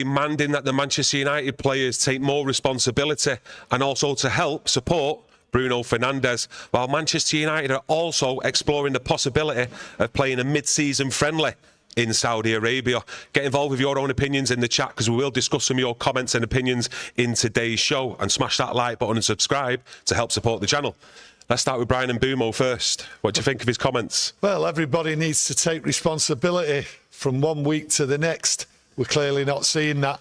demanding that the Manchester United players take more responsibility and also to help support Bruno Fernandes, while Manchester United are also exploring the possibility of playing a mid-season friendly in Saudi Arabia. Get involved with your own opinions in the chat, because we will discuss some of your comments and opinions in today's show, and smash that like button and subscribe to help support the channel. Let's start with Bryan Mbeumo first. What do you think of his comments? Well, everybody needs to take responsibility from one week to the next. We're clearly not seeing that.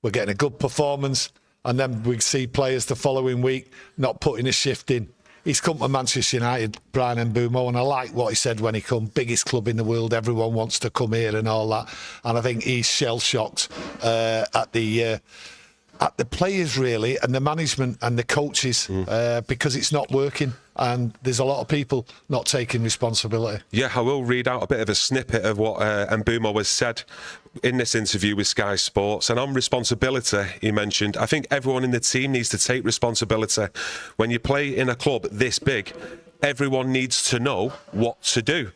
We're getting a good performance, and then we see players the following week not putting a shift in. He's come to Manchester United, Bryan Mbeumo, and I like what he said when he come. Biggest club in the world, everyone wants to come here and all that. And I think he's shell-shocked at the players, really, and the management and the coaches, because it's not working. And there's a lot of people not taking responsibility. Yeah, I will read out a bit of a snippet of what Mbeumo has said in this interview with Sky Sports. And on responsibility, he mentioned, I think everyone in the team needs to take responsibility. When you play in a club this big, everyone needs to know what to do.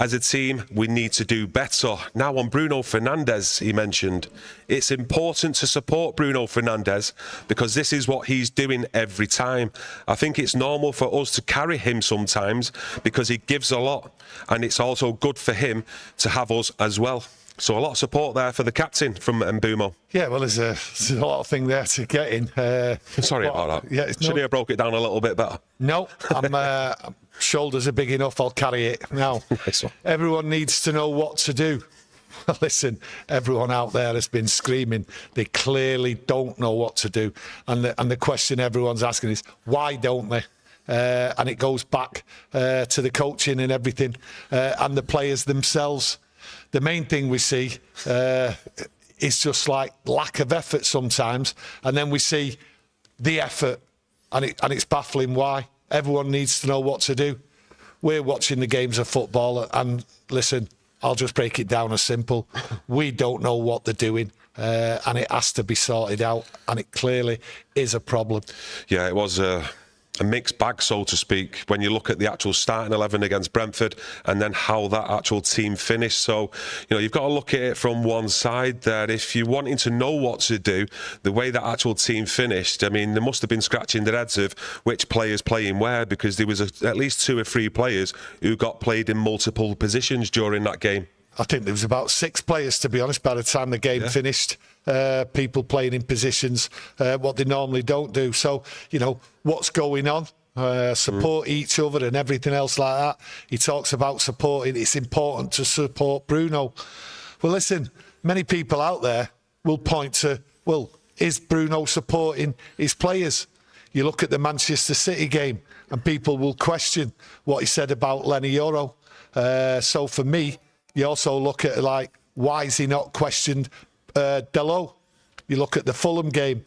As a team, we need to do better. Now on Bruno Fernandes, he mentioned, it's important to support Bruno Fernandes because this is what he's doing every time. I think it's normal for us to carry him sometimes because he gives a lot, and it's also good for him to have us as well. So a lot of support there for the captain from Mbeumo. Yeah, well, there's a lot of thing there to get in. Sorry about that. Yeah, should have broke it down a little bit better. No, shoulders are big enough, I'll carry it. Now, Nice one. Everyone needs to know what to do. Listen, everyone out there has been screaming. They clearly don't know what to do. And the question everyone's asking is, why don't they? And it goes back to the coaching and everything, and the players themselves. The main thing we see is just like lack of effort sometimes, and then we see the effort, and it's baffling why. Everyone needs to know what to do. We're watching the games of football, and listen, I'll just break it down as simple. We don't know what they're doing, and it has to be sorted out, and it clearly is a problem. Yeah, it was a mixed bag, so to speak, when you look at the actual starting 11 against Brentford and then how that actual team finished. So, you know, you've got to look at it from one side there. If you're wanting to know what to do, the way that actual team finished, I mean, they must have been scratching their heads of which players playing where, because there was at least 2 or 3 players who got played in multiple positions during that game. I think there was about 6 players, to be honest, by the time the game finished. People playing in positions what they normally don't do. So, you know, what's going on? Support each other and everything else like that. He talks about supporting. It's important to support Bruno. Well, listen, many people out there will point to, well, is Bruno supporting his players? You look at the Manchester City game and people will question what he said about Lenny Yoro. So for me, you also look at, like, why is he not questioned Delo? You look at the Fulham game,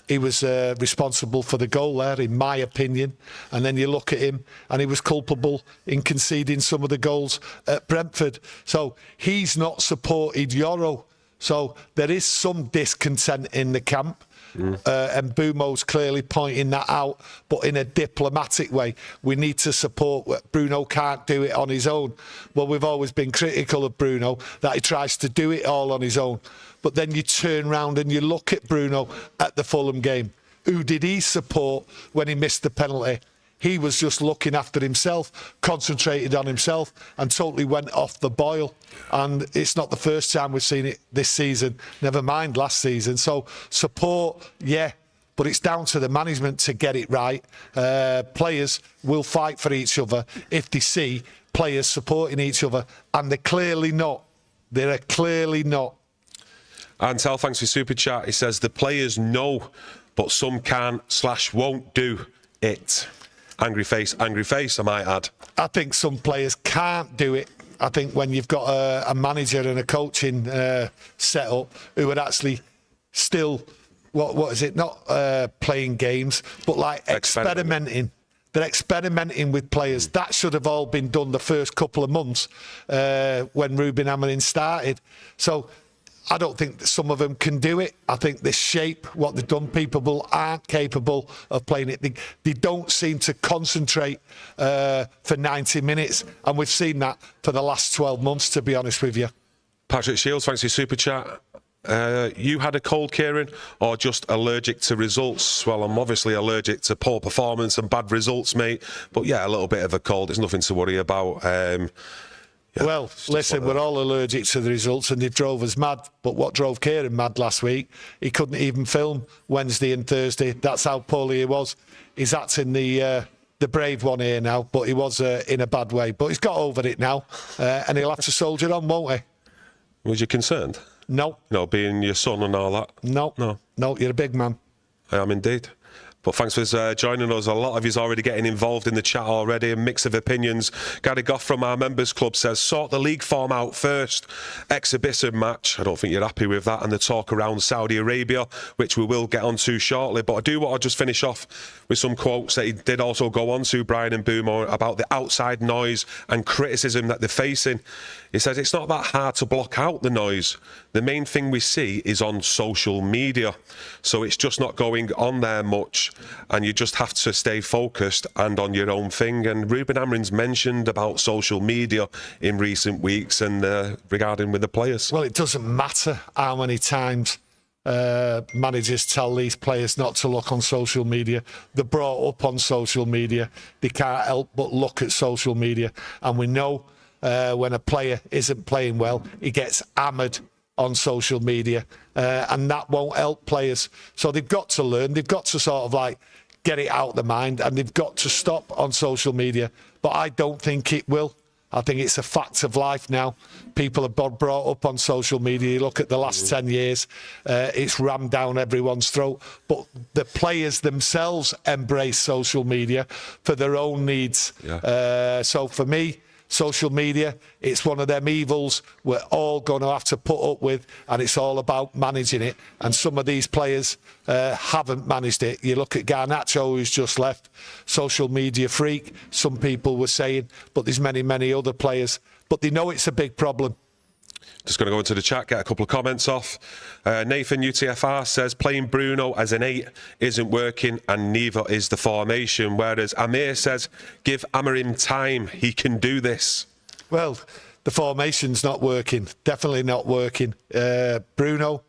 he was responsible for the goal there, in my opinion. And then you look at him, and he was culpable in conceding some of the goals at Brentford. So he's not supported Yoro. So there is some discontent in the camp. And Mbeumo's clearly pointing that out, but in a diplomatic way. We need to support. Bruno can't do it on his own. Well, we've always been critical of Bruno, that he tries to do it all on his own. But then you turn round and you look at Bruno at the Fulham game. Who did he support when he missed the penalty? He was just looking after himself, concentrated on himself, and totally went off the boil. And it's not the first time we've seen it this season, never mind last season. So support, yeah, but it's down to the management to get it right. Players will fight for each other if they see players supporting each other, and they're clearly not. They're clearly not. Antel, thanks for super chat. He says the players know, but some can't/won't do it. Angry face, I might add. I think some players can't do it. I think when you've got a manager and a coaching setup who would actually still, what is it, not playing games, but like experimenting. They're experimenting with players. That should have all been done the first couple of months when Rúben Amorim started. So I don't think that some of them can do it. I think the shape, what they've done, people aren't capable of playing it. They don't seem to concentrate for 90 minutes. And we've seen that for the last 12 months, to be honest with you. Patrick Shields, thanks for your super chat. You had a cold, Kieran, or just allergic to results? Well, I'm obviously allergic to poor performance and bad results, mate. But yeah, a little bit of a cold. It's nothing to worry about. Well, listen, we're all allergic to the results, and they drove us mad. But what drove Kieran mad last week, he couldn't even film Wednesday and Thursday. That's how poorly he was. He's acting the brave one here now, but he was in a bad way. But he's got over it now, and he'll have to soldier on, won't he? Was you concerned? No. You know, being your son and all that? No. No, you're a big man. I am indeed. But thanks for joining us. A lot of you's already getting involved in the chat already. A mix of opinions. Gary Goff from our members club says, sort the league form out first. Exhibition match. I don't think you're happy with that. And the talk around Saudi Arabia, which we will get onto shortly. But I do want to just finish off with some quotes that he did also go on to, Bryan Mbeumo, about the outside noise and criticism that they're facing. He says it's not that hard to block out the noise. The main thing we see is on social media. So it's just not going on there much. And you just have to stay focused and on your own thing. And Rúben Amorim's mentioned about social media in recent weeks and regarding with the players. Well, it doesn't matter how many times managers tell these players not to look on social media. They're brought up on social media. They can't help but look at social media. And we know when a player isn't playing well, he gets hammered on social media, and that won't help players. So they've got to learn. They've got to sort of like get it out of their mind, and they've got to stop on social media. But I don't think it will. I think it's a fact of life now. People are brought up on social media. You look at the last 10 years, it's rammed down everyone's throat. But the players themselves embrace social media for their own needs. Yeah. So for me, social media, it's one of them evils we're all going to have to put up with, and it's all about managing it. And some of these players haven't managed it. You look at Garnacho, who's just left, social media freak, some people were saying, but there's many, many other players. But they know it's a big problem. Just going to go into the chat, get a couple of comments off. Nathan UTFR says, playing Bruno as an 8 isn't working and neither is the formation. Whereas Amir says, give Amorim time, he can do this. Well, the formation's not working, definitely not working. Bruno,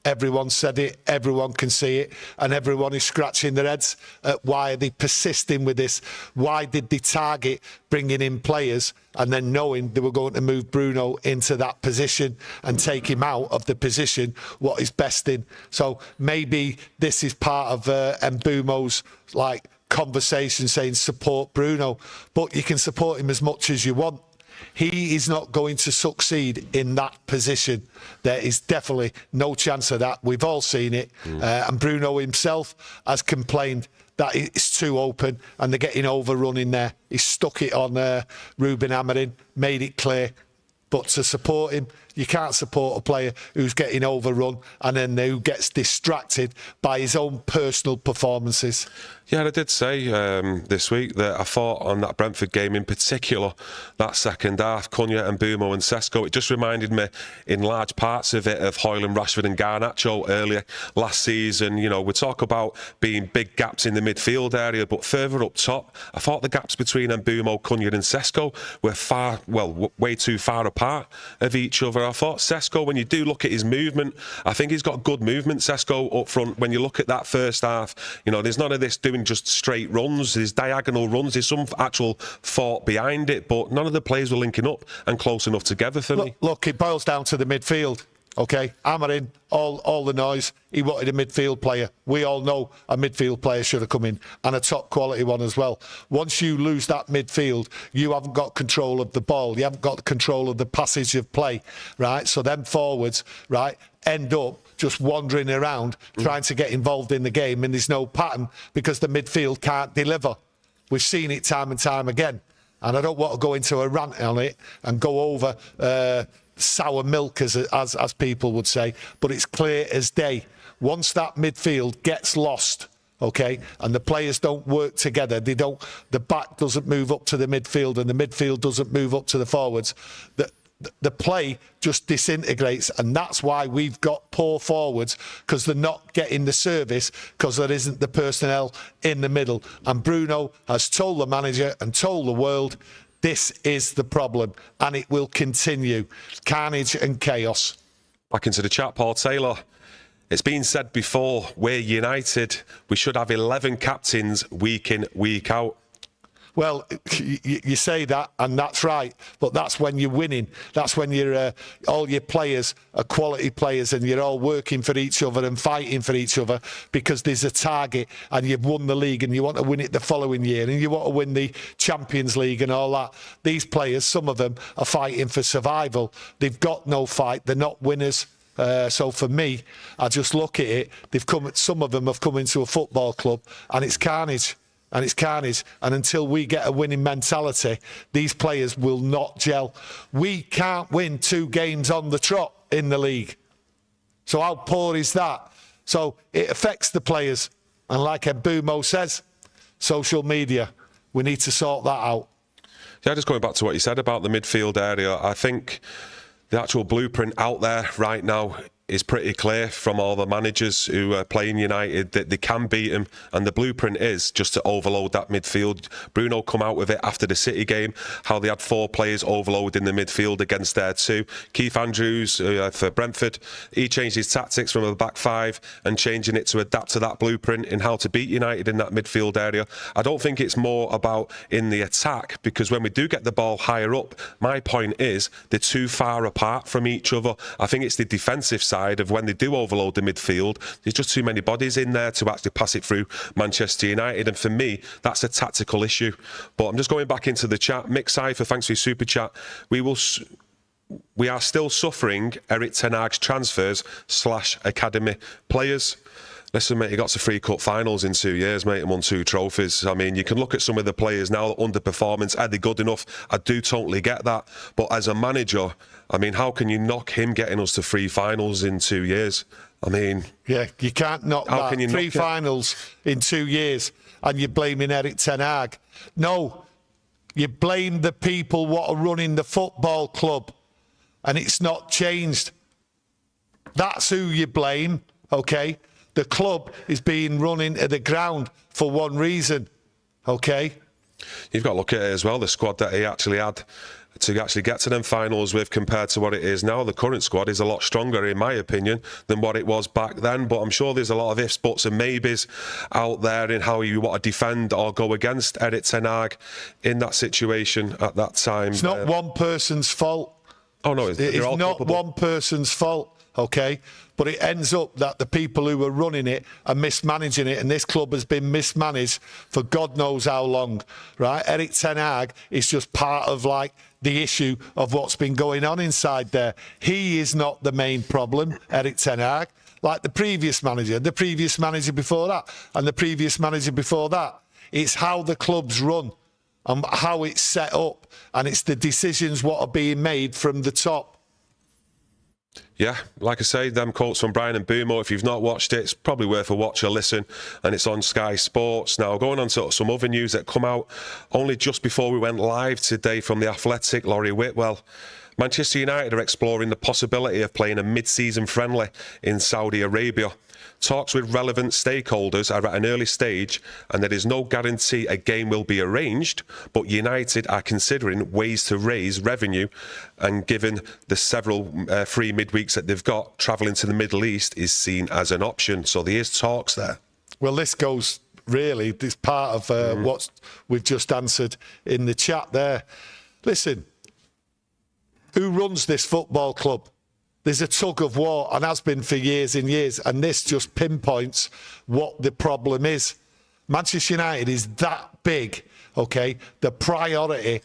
everyone said it, everyone can see it, and everyone is scratching their heads at why are they persisting with this? Why did they target bringing in players and then knowing they were going to move Bruno into that position and take him out of the position what is best in? So maybe this is part of Mbeumo's like conversation saying support Bruno, but you can support him as much as you want. He is not going to succeed in that position. There is definitely no chance of that. We've all seen it. And Bruno himself has complained that it's too open and they're getting overrun in there. He stuck it on Rúben Amorim, made it clear. But to support him, you can't support a player who's getting overrun and then who gets distracted by his own personal performances. Yeah, I did say this week that I thought on that Brentford game in particular, that second half, Cunha and Mbeumo and Sesko, it just reminded me in large parts of it of Højlund, Rashford and Garnacho earlier last season. You know, we talk about being big gaps in the midfield area, but further up top, I thought the gaps between Mbeumo, Cunha and Sesko were way too far apart of each other. I thought Sesko, when you do look at his movement, I think he's got good movement, Sesko, up front. When you look at that first half, you know, there's none of this doing just straight runs, there's diagonal runs, there's some actual thought behind it, but none of the players were linking up and close enough together for me. Look, it boils down to the midfield, okay? Amorim, all the noise, he wanted a midfield player. We all know a midfield player should have come in, and a top quality one as well. Once you lose that midfield, you haven't got control of the ball, you haven't got control of the passage of play, right? So them forwards, right, end up just wandering around trying to get involved in the game, and there's no pattern because the midfield can't deliver. We've seen it time and time again, and I don't want to go into a rant on it and go over sour milk, as people would say, but it's clear as day. Once that midfield gets lost, okay, and the players don't work together, the back doesn't move up to the midfield and the midfield doesn't move up to the forwards, the play just disintegrates, and that's why we've got poor forwards, because they're not getting the service because there isn't the personnel in the middle. And Bruno has told the manager and told the world this is the problem, and it will continue. Carnage and chaos. Back into the chat, Paul Taylor. It's been said before, we're United. We should have 11 captains week in, week out. Well, you say that, and that's right, but that's when you're winning. That's when you're all your players are quality players, and you're all working for each other and fighting for each other because there's a target, and you've won the league, and you want to win it the following year, and you want to win the Champions League and all that. These players, some of them, are fighting for survival. They've got no fight. They're not winners. So for me, I just look at it. Some of them have come into a football club, and it's carnage. And it's carnage. And until we get a winning mentality, these players will not gel. We can't win 2 games on the trot in the league. So how poor is that? So it affects the players. And like Mbeumo says, social media, we need to sort that out. Yeah, just going back to what you said about the midfield area, I think the actual blueprint out there right now is pretty clear from all the managers who are playing United that they can beat him, and the blueprint is just to overload that midfield. Bruno come out with it after the City game, how they had 4 players overloading the midfield against their 2. Keith Andrews for Brentford, he changed his tactics from a back 5 and changing it to adapt to that blueprint in how to beat United in that midfield area. I don't think it's more about in the attack, because when we do get the ball higher up, my point is they're too far apart from each other. I think it's the defensive side of when they do overload the midfield, there's just too many bodies in there to actually pass it through Manchester United, and for me that's a tactical issue. But I'm just going back into the chat. Mick Cypher, thanks for your super chat. We are still suffering Erik ten Hag's transfers / academy players. Listen, mate, he got to 3 cup finals in 2 years, mate, and won 2 trophies. I mean, you can look at some of the players now, underperformance. Are they good enough? I do totally get that. But as a manager, I mean, how can you knock him getting us to 3 finals in 2 years? I mean... Yeah, you can't knock that. 3 finals in 2 years, and you're blaming Erik ten Hag. No, you blame the people what are running the football club, and it's not changed. That's who you blame, okay? The club is being run into the ground for one reason, okay? You've got to look at it as well, the squad that he actually had to actually get to them finals with compared to what it is now. The current squad is a lot stronger, in my opinion, than what it was back then. But I'm sure there's a lot of ifs, buts and maybes out there in how you want to defend or go against Erik ten Hag in that situation at that time. It's not one person's fault. Oh, no, it's not one person's fault, okay? But it ends up that the people who are running it are mismanaging it, and this club has been mismanaged for God knows how long, right? Erik ten Hag is just part of, like, the issue of what's been going on inside there. He is not the main problem, Erik ten Hag, like the previous manager before that, and the previous manager before that. It's how the club's run and how it's set up, and it's the decisions what are being made from the top. Yeah, like I say, them quotes from Bryan Mbeumo, if you've not watched it, it's probably worth a watch or listen, and it's on Sky Sports. Now, going on to some other news that come out only just before we went live today from The Athletic, Laurie Whitwell. Manchester United are exploring the possibility of playing a mid-season friendly in Saudi Arabia. Talks with relevant stakeholders are at an early stage, and there is no guarantee a game will be arranged, but United are considering ways to raise revenue, and given the several free midweeks that they've got, travelling to the Middle East is seen as an option. So there is talks there. Well, this goes really, this part of what we've just answered in the chat there. Listen, who runs this football club? There's a tug of war, and has been for years and years, and this just pinpoints what the problem is. Manchester United is that big, okay? The priority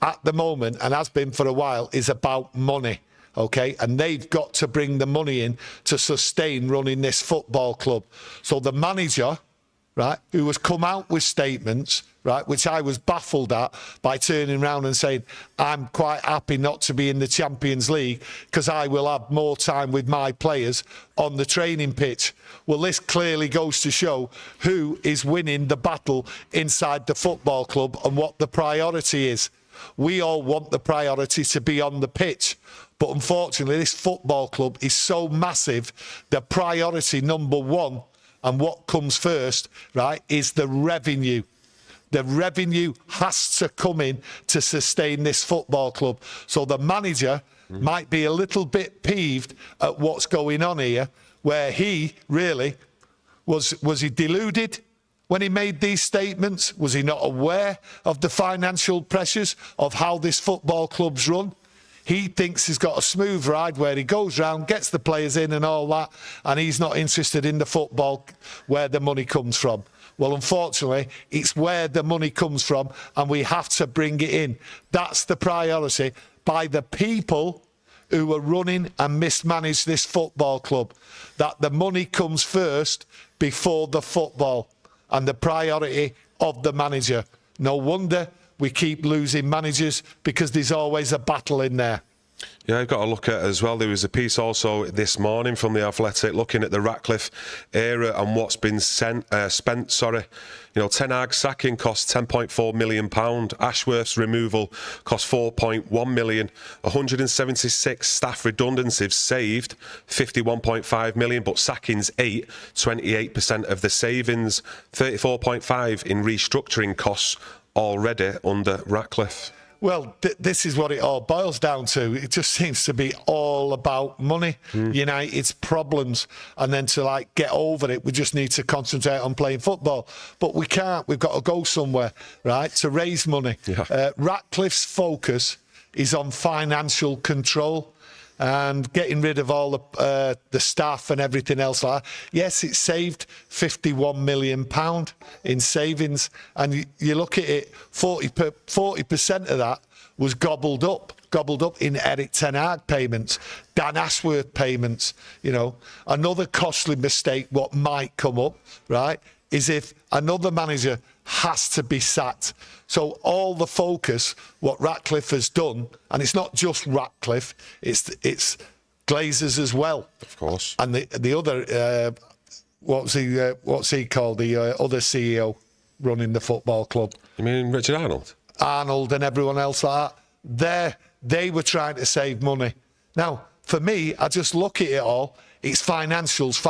at the moment, and has been for a while, is about money, okay? And they've got to bring the money in to sustain running this football club. So the manager, right, who has come out with statements, right, which I was baffled at, by turning around and saying, I'm quite happy not to be in the Champions League because I will have more time with my players on the training pitch. Well, this clearly goes to show who is winning the battle inside the football club and what the priority is. We all want the priority to be on the pitch, but unfortunately this football club is so massive, the priority number one and what comes first, right, is the revenue. The revenue has to come in to sustain this football club. So the manager might be a little bit peeved at what's going on here, where he really was he deluded when he made these statements? Was he not aware of the financial pressures of how this football club's run? He thinks he's got a smooth ride where he goes round, gets the players in and all that, and he's not interested in the football where the money comes from. Well, unfortunately, it's where the money comes from, and we have to bring it in. That's the priority by the people who are running and mismanage this football club, that the money comes first before the football and the priority of the manager. No wonder we keep losing managers, because there's always a battle in there. Yeah, you've got to look at as well. There was a piece also this morning from The Athletic looking at the Ratcliffe era and what's been spent. You know, Ten Hag's sacking cost £10.4 million. Ashworth's removal cost £4.1 million. 176 staff redundancies saved £51.5 million, but sackings 28% of the savings. 34.5 in restructuring costs already under Ratcliffe. Well, this is what it all boils down to. It just seems to be all about money, United's problems, and then to get over it, we just need to concentrate on playing football. But we can't. We've got to go somewhere, right, to raise money. Yeah. Ratcliffe's focus is on financial control and getting rid of all the staff and everything else like that. Yes, it saved £51 million in savings, and you look at it, 40% of that was gobbled up in Eric Ten Hag payments, Dan Ashworth payments. You know, another costly mistake what might come up, right, is if another manager has to be sacked. So all the focus, what Ratcliffe has done, and it's not just Ratcliffe, it's Glazers as well. Of course. And the other, what's he called? The other CEO running the football club. You mean Richard Arnold? Arnold and everyone else like that. They were trying to save money. Now, for me, I just look at it all. It's financials.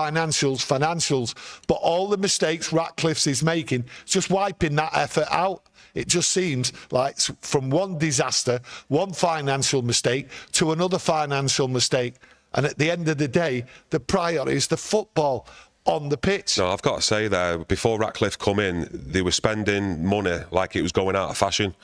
But all the mistakes Ratcliffe's is making, it's just wiping that effort out. It just seems like from one disaster, one financial mistake, to another financial mistake. And at the end of the day, the priority is the football on the pitch. No, I've got to say there, before Ratcliffe come in, they were spending money like it was going out of fashion.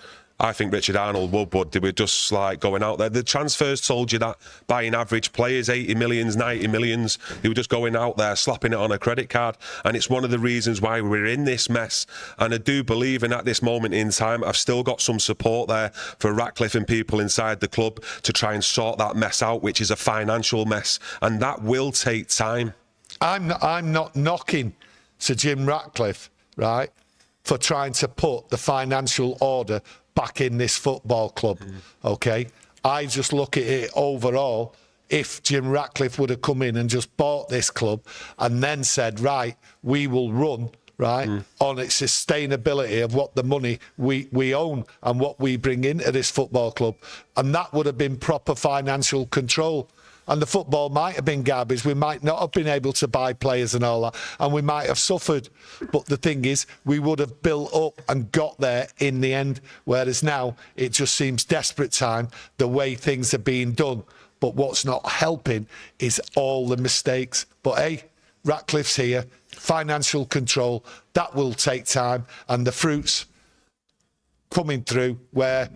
I think Richard Arnold would, but they were just going out there. The transfers told you that, buying average players, 80 millions, 90 millions. They were just going out there, slapping it on a credit card. And it's one of the reasons why we're in this mess. And I do believe, and at this moment in time, I've still got some support there for Ratcliffe and people inside the club to try and sort that mess out, which is a financial mess. And that will take time. I'm not knocking Sir Jim Ratcliffe, right, for trying to put the financial order back in this football club, okay? I just look at it overall. If Jim Ratcliffe would have come in and just bought this club and then said, right, we will run, right, on its sustainability of what the money we own and what we bring into this football club, and that would have been proper financial control. And the football might have been garbage. We might not have been able to buy players and all that, and we might have suffered. But the thing is, we would have built up and got there in the end, whereas now it just seems desperate time, the way things are being done. But what's not helping is all the mistakes. But hey, Ratcliffe's here, financial control, that will take time, and the fruits coming through where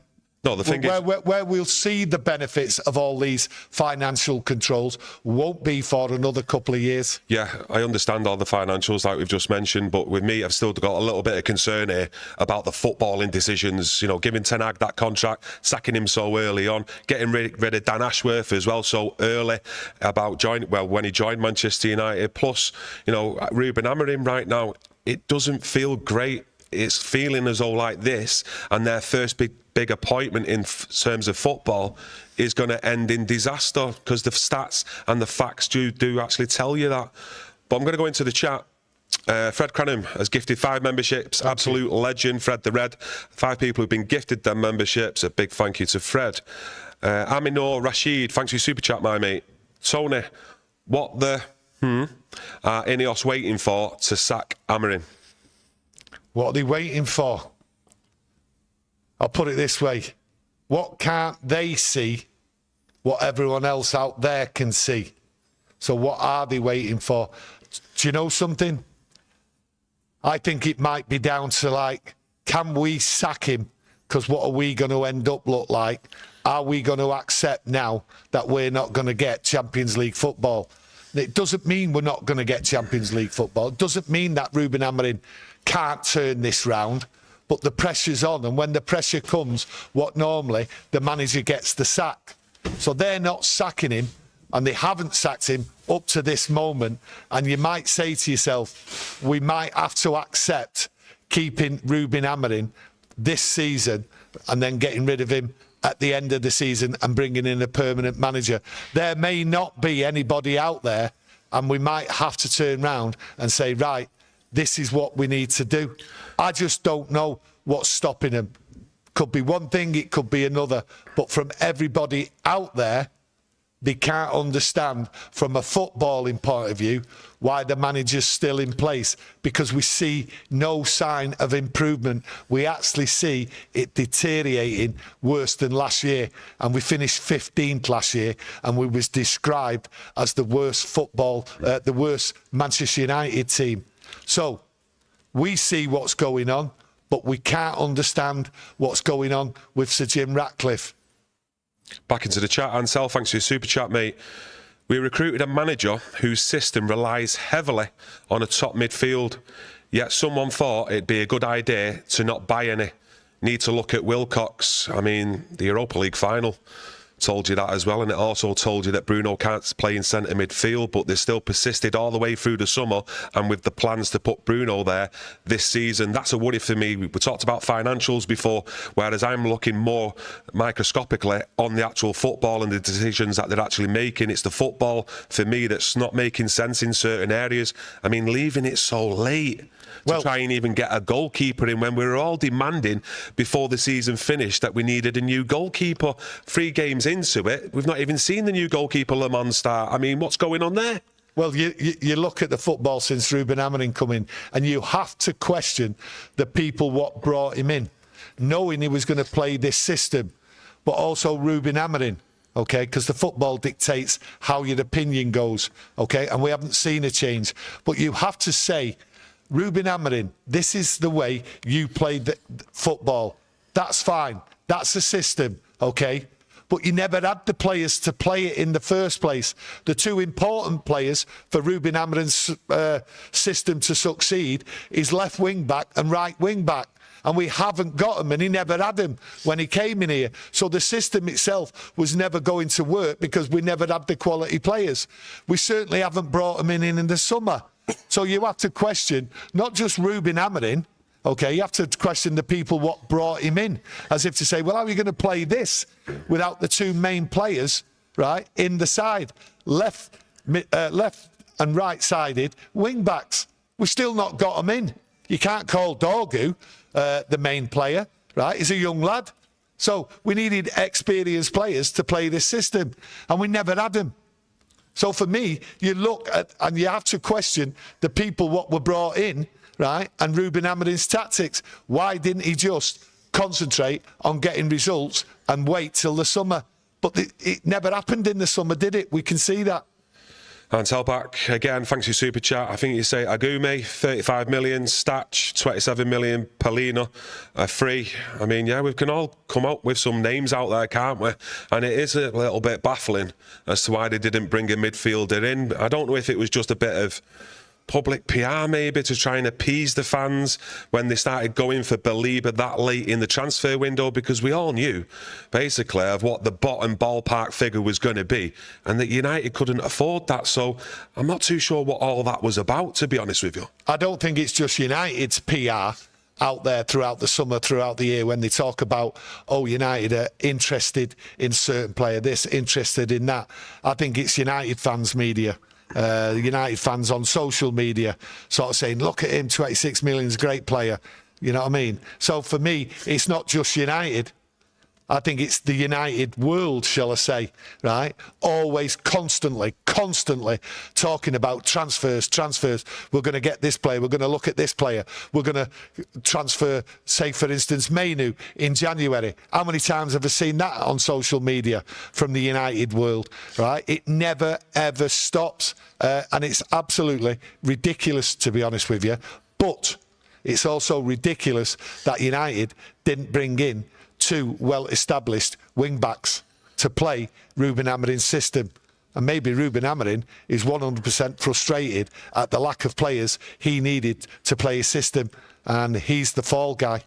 we'll see the benefits of all these financial controls won't be for another couple of years. Yeah, I understand all the financials like we've just mentioned, but with me, I've still got a little bit of concern here about the footballing decisions. You know, giving Ten Hag that contract, sacking him so early on, getting rid of Dan Ashworth as well so early when he joined Manchester United. Plus, you know, Rúben Amorim right now, it doesn't feel great. It's feeling as though like this, and their first big appointment in terms of football is going to end in disaster, because the stats and the facts do actually tell you that. But I'm going to go into the chat. Fred Cranham has gifted 5 memberships. Absolute legend, Fred the Red. 5 people who've been gifted them memberships. A big thank you to Fred. Aminor Rashid, thanks for your super chat, my mate. Tony, what the are Ineos waiting for to sack Amorim? What are they waiting for? I'll put it this way. What can't they see what everyone else out there can see. So what are they waiting for? Do you know something? I think it might be down to, like, can we sack him? Because what are we going to end up look like? Are we going to accept now that we're not going to get Champions League football? It doesn't mean we're not going to get Champions League football. It doesn't mean that Rúben Amorim can't turn this round. But the pressure's on, and when the pressure comes, what normally the manager gets the sack. So they're not sacking him, and they haven't sacked him up to this moment. And you might say to yourself, we might have to accept keeping Rúben Amorim this season and then getting rid of him at the end of the season and bringing in a permanent manager. There may not be anybody out there, and we might have to turn round and say, right, this is what we need to do. I just don't know what's stopping him. Could be one thing, it could be another. But from everybody out there, they can't understand from a footballing point of view why the manager's still in place, because we see no sign of improvement. We actually see it deteriorating worse than last year, and we finished 15th last year, and we was described as the worst the worst Manchester United team. So we see what's going on, but we can't understand what's going on with Sir Jim Ratcliffe. Back into the chat, Ansel, thanks for your super chat, mate. We recruited a manager whose system relies heavily on a top midfield, yet someone thought it'd be a good idea to not buy any. Need to look at Wilcox. I mean, the Europa League final told you that as well, and it also told you that Bruno can't play in centre midfield, but they still persisted all the way through the summer, and with the plans to put Bruno there this season, that's a worry for me. We talked about financials before, whereas I'm looking more microscopically on the actual football and the decisions that they're actually making. It's the football, for me, that's not making sense in certain areas. I mean, leaving it so late to try and even get a goalkeeper in when we were all demanding before the season finished that we needed a new goalkeeper. 3 games into it, we've not even seen the new goalkeeper Le Mans start. I mean, what's going on there? Well, you look at the football since Rúben Amorim come in, and you have to question the people what brought him in, knowing he was going to play this system, but also Rúben Amorim. Okay, because the football dictates how your opinion goes. Okay, and we haven't seen a change, but you have to say, Rúben Amorim, this is the way you play the football. That's fine. That's the system, okay? But you never had the players to play it in the first place. The 2 important players for Rúben Amorim's system to succeed is left wing back and right wing back. And we haven't got him, and he never had him when he came in here. So the system itself was never going to work because we never had the quality players. We certainly haven't brought him in the summer. So you have to question not just Rúben Amorim, okay, you have to question the people what brought him in, as if to say, well, how are you going to play this without the 2 main players, right, in the side? Left and right-sided wing-backs. We've still not got them in. You can't call Dorgu the main player, right? He's a young lad. So we needed experienced players to play this system, and we never had them. So for me, you look at, and you have to question the people what were brought in, right? And Rúben Amorim's tactics. Why didn't he just concentrate on getting results and wait till the summer? But it never happened in the summer, did it? We can see that. Ansel back again, thanks for your super chat. I think you say Agume, 35 million, Statch, 27 million, Polina, free. I mean, yeah, we can all come up with some names out there, can't we? And it is a little bit baffling as to why they didn't bring a midfielder in. I don't know if it was just a bit of public PR maybe to try and appease the fans when they started going for Belieber that late in the transfer window, because we all knew basically of what the bottom ballpark figure was going to be and that United couldn't afford that. So I'm not too sure what all that was about, to be honest with you. I don't think it's just United's PR out there throughout the summer, throughout the year, when they talk about, oh, United are interested in certain player, this, interested in that. I think it's United fans' media. United fans on social media sort of saying, look at him, 26 million is a great player. You know what I mean? So for me, it's not just United. I think it's the United world, shall I say, right? Always, constantly talking about transfers. We're going to get this player. We're going to look at this player. We're going to transfer, say, for instance, Mainoo in January. How many times have I seen that on social media from the United world, right? It never, ever stops. And it's absolutely ridiculous, to be honest with you. But it's also ridiculous that United didn't bring in 2 well-established wing-backs to play Rúben Amorim's system. And maybe Rúben Amorim is 100% frustrated at the lack of players he needed to play his system, and he's the fall guy.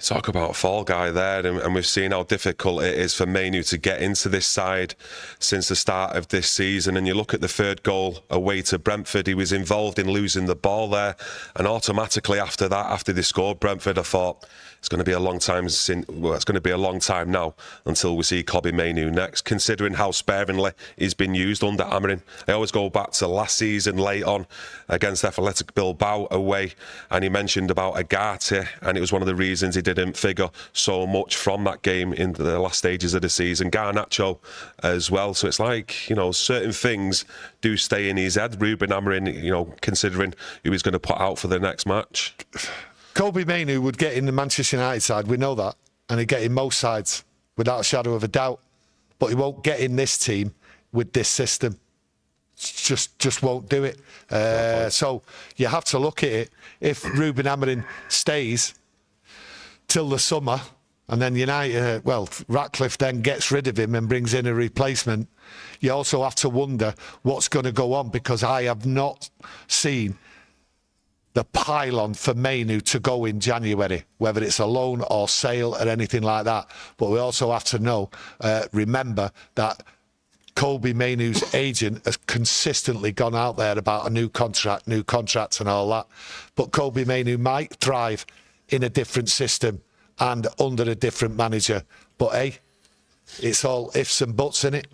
Talk about a fall guy there, and we've seen how difficult it is for Mainoo to get into this side since the start of this season. And you look at the 3rd goal away to Brentford, he was involved in losing the ball there, and automatically after that, after they scored Brentford, I thought it's going to be a long time it's going to be a long time now until we see Kobbie Mainoo next, considering how sparingly he's been used under Amorim. I always go back to last season late on against Athletic Bilbao away, and he mentioned about Agate, and it was one of the reasons he didn't figure so much from that game in the last stages of the season. Garnacho as well. So it's like, you know, certain things do stay in his head. Rúben Amorim, you know, considering who he's going to put out for the next match. Kobbie Mainoo would get in the Manchester United side, we know that, and he'd get in most sides without a shadow of a doubt. But he won't get in this team with this system. Just won't do it. So you have to look at it. If Rúben Amorim stays till the summer, and then United, Ratcliffe then gets rid of him and brings in a replacement, you also have to wonder what's going to go on, because I have not seen the pylon for Mainoo to go in January, whether it's a loan or sale or anything like that. But we also have to remember that Kobbie Mainoo's agent has consistently gone out there about a new contract and all that. But Kobbie Mainoo might thrive in a different system and under a different manager. But hey, it's all ifs and buts in it.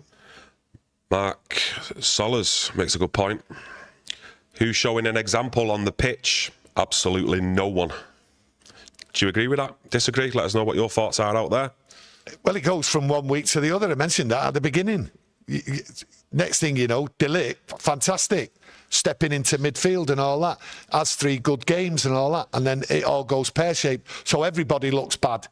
Mark Sollers makes a good point. Who's showing an example on the pitch? Absolutely no one. Do you agree with that? Disagree? Let us know what your thoughts are out there. Well, it goes from one week to the other. I mentioned that at the beginning. Next thing you know, De Ligt, fantastic, stepping into midfield and all that, has 3 good games and all that, and then it all goes pear-shaped. So everybody looks bad.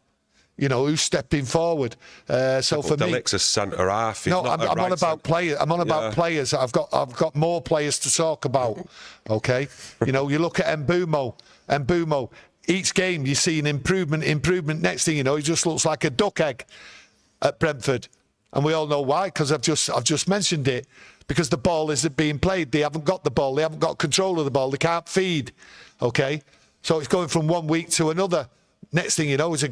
You know, who's stepping forward? So for me, De Ligt's a centre half. No, I'm on about players. I'm on about players. I've got more players to talk about. Okay, you know, you look at Mbeumo. Each game you see an improvement. Next thing you know, he just looks like a duck egg at Brentford, and we all know why. Because I've just mentioned it. Because the ball isn't being played. They haven't got the ball. They haven't got control of the ball. They can't feed. Okay, so it's going from one week to another. Next thing you know, is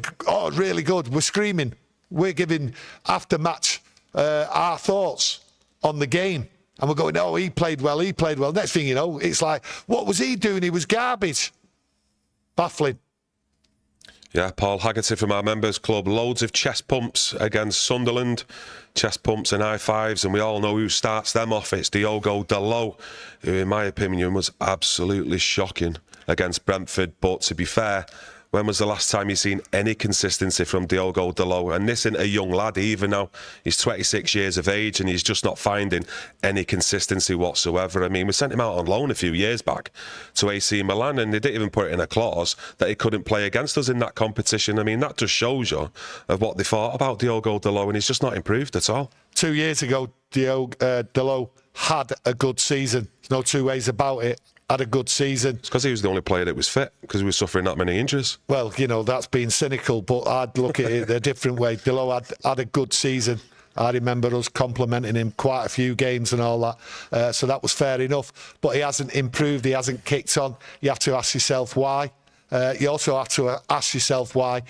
really good. We're screaming. We're giving after match our thoughts on the game, and we're going, "Oh, he played well. Next thing you know, it's like, what was he doing? He was garbage. Baffling. Yeah, Paul Haggerty from our members club. Loads of chest pumps against Sunderland. Chest pumps and high fives, and we all know who starts them off. It's Diogo Dalot, who, in my opinion, was absolutely shocking against Brentford. But to be fair, when was the last time you seen any consistency from Diogo Dalot? And this isn't a young lad either now. He's 26 years of age and he's just not finding any consistency whatsoever. I mean, we sent him out on loan a few years back to AC Milan, and they didn't even put it in a clause that he couldn't play against us in that competition. I mean, that just shows you of what they thought about Diogo Dalot, and he's just not improved at all. 2 years ago, Diogo Dalot had a good season. There's no two ways about it. Had a good season. It's because he was the only player that was fit, because he was suffering that many injuries. Well, you know, that's being cynical, but I'd look at it a different way. Dalot had a good season. I remember us complimenting him quite a few games and all that. So that was fair enough. But he hasn't improved. He hasn't kicked on. You have to ask yourself why. You also have to ask yourself why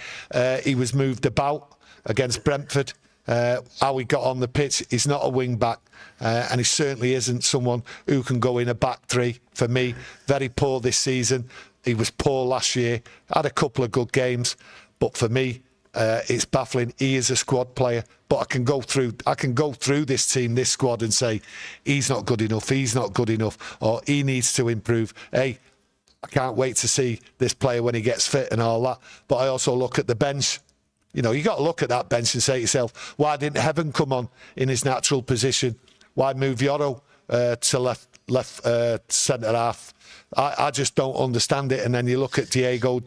he was moved about against Brentford. How he got on the pitch. He's not a wing back, and he certainly isn't someone who can go in a back three. For me, very poor this season. He was poor last year, had a couple of good games, but for me, it's baffling. He is a squad player, but I can go through this team, this squad, and say he's not good enough, or he needs to improve. Hey, I can't wait to see this player when he gets fit and all that. But I also look at the bench. You know, you got to look at that bench and say to yourself, why didn't Heaven come on in his natural position? Why move Yoro to left centre half? I just don't understand it. And then you look at Diego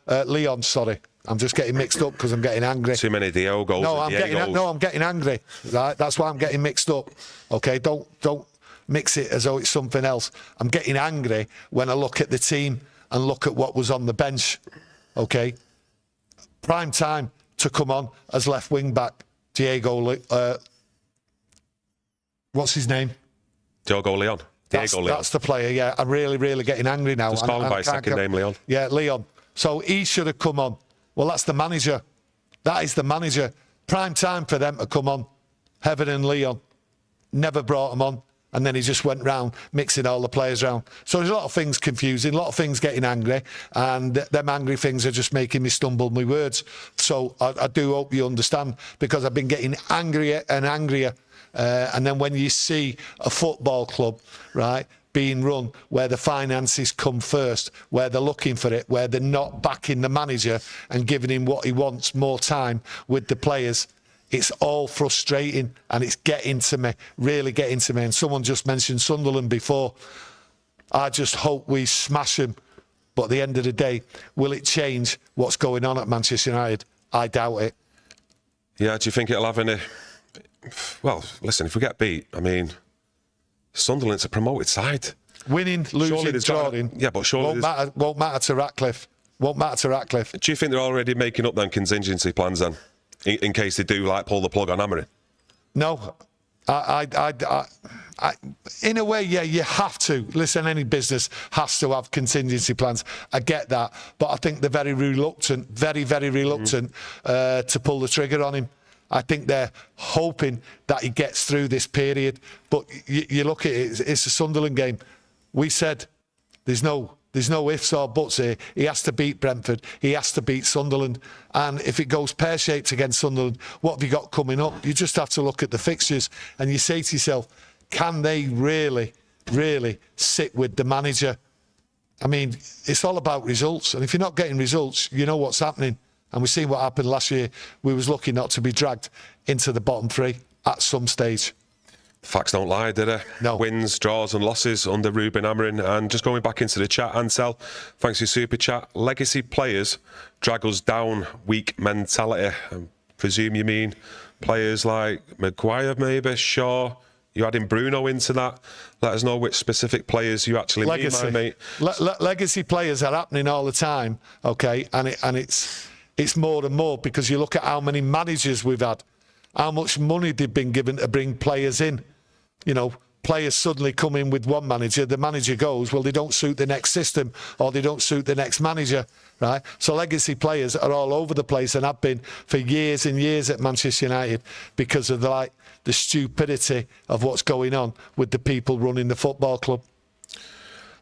Leon, sorry. I'm just getting mixed up because I'm getting angry. Too many Diogos. I'm getting angry. Right? That's why I'm getting mixed up. Okay, don't mix it as though it's something else. I'm getting angry when I look at the team and look at what was on the bench. Okay, prime time to come on as left wing back, Diego. What's his name? Diogo Leon. That's the player. Yeah, I'm really getting angry now. Just call him by his second name, Leon. Yeah, Leon. So he should have come on. Well, that's the manager. That is the manager. Prime time for them to come on. Heaven and Leon. Never brought them on. And then he just went round mixing all the players round. So there's a lot of things confusing, a lot of things getting angry, and them angry things are just making me stumble my words. So I do hope you understand, because I've been getting angrier and angrier. And then when you see a football club, right, being run where the finances come first, where they're looking for it, where they're not backing the manager and giving him what he wants, more time with the players, it's all frustrating, and it's getting to me, really getting to me. And someone just mentioned Sunderland before. I just hope we smash them. But at the end of the day, will it change what's going on at Manchester United? I doubt it. Yeah, do you think it'll have any... Well, listen, if we get beat, I mean, Sunderland's a promoted side. Winning, losing, drawing. Yeah, but surely... Won't matter to Ratcliffe. Won't matter to Ratcliffe. Do you think they're already making up them contingency plans then? In case they do, like, pull the plug on Amorim? No. In a way, yeah, you have to. Listen, any business has to have contingency plans. I get that. But I think they're very reluctant, very reluctant to pull the trigger on him. I think they're hoping that he gets through this period. But you look at it, it's a Sunderland game. We said there's no ifs or buts here. He has to beat Brentford. He has to beat Sunderland. And if it goes pear-shaped against Sunderland, what have you got coming up? You just have to look at the fixtures and you say to yourself, can they really sit with the manager? I mean, it's all about results. And if you're not getting results, you know what's happening. And we've seen what happened last year. We was lucky not to be dragged into the bottom three at some stage. Facts don't lie, do they? No. Wins, draws and losses under Rúben Amorim. And just going back into the chat, Ansel, thanks for your super chat. Legacy players drag us down, weak mentality. I presume you mean players like Maguire, maybe, Shaw. You adding Bruno into that? Let us know which specific players you actually mean, my mate. Legacy players are happening all the time, okay? And it's more and more, because you look at how many managers we've had, how much money they've been given to bring players in. You know, players suddenly come in with one manager, the manager goes, well, they don't suit the next system, or they don't suit the next manager, right? So legacy players are all over the place and have been for years and years at Manchester United, because of the stupidity of what's going on with the people running the football club.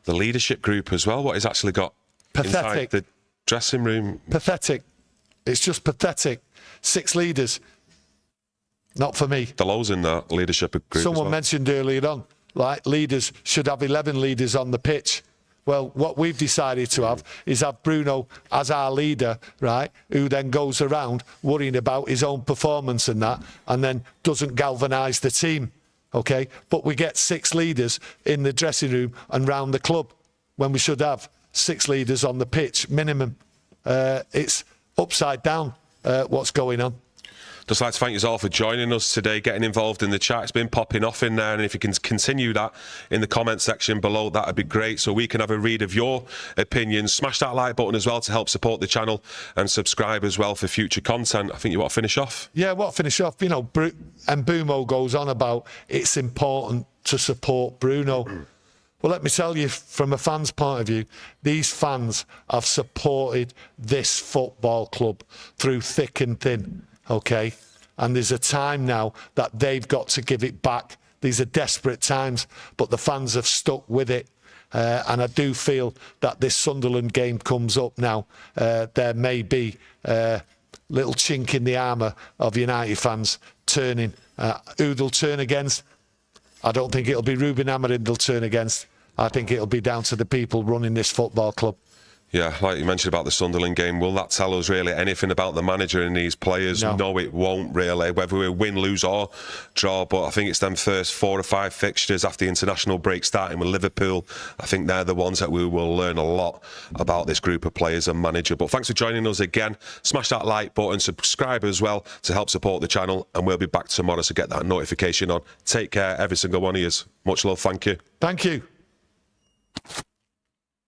The leadership group as well, what he's actually got inside the dressing room. Pathetic. It's just pathetic. 6 leaders. Not for me. Delo's in that leadership group. Someone mentioned earlier on, like, leaders should have 11 leaders on the pitch. Well, what we've decided to have is have Bruno as our leader, right, who then goes around worrying about his own performance and that, and then doesn't galvanise the team, okay? But we get 6 leaders in the dressing room and round the club when we should have 6 leaders on the pitch, minimum. It's upside down, what's going on. Just like to thank you all for joining us today, getting involved in the chat. It's been popping off in there, and if you can continue that in the comment section below, that would be great, so we can have a read of your opinions. Smash that like button as well to help support the channel, and subscribe as well for future content. I think you want to finish off? Yeah, what finish off? You know, Mbeumo goes on about it's important to support Bruno. Well, let me tell you, from a fan's point of view, these fans have supported this football club through thick and thin. Okay, and there's a time now that they've got to give it back. These are desperate times, but the fans have stuck with it. And I do feel that this Sunderland game comes up now. There may be a little chink in the armour of United fans turning. Who they'll turn against? I don't think it'll be Rúben Amorim they'll turn against. I think it'll be down to the people running this football club. Yeah, like you mentioned about the Sunderland game, will that tell us really anything about the manager and these players? No, it won't really, whether we win, lose or draw. But I think it's them first 4 or 5 fixtures after the international break, starting with Liverpool. I think they're the ones that we will learn a lot about this group of players and manager. But thanks for joining us again. Smash that like button, subscribe as well to help support the channel, and we'll be back tomorrow to get that notification on. Take care, every single one of you. Much love, thank you. Thank you.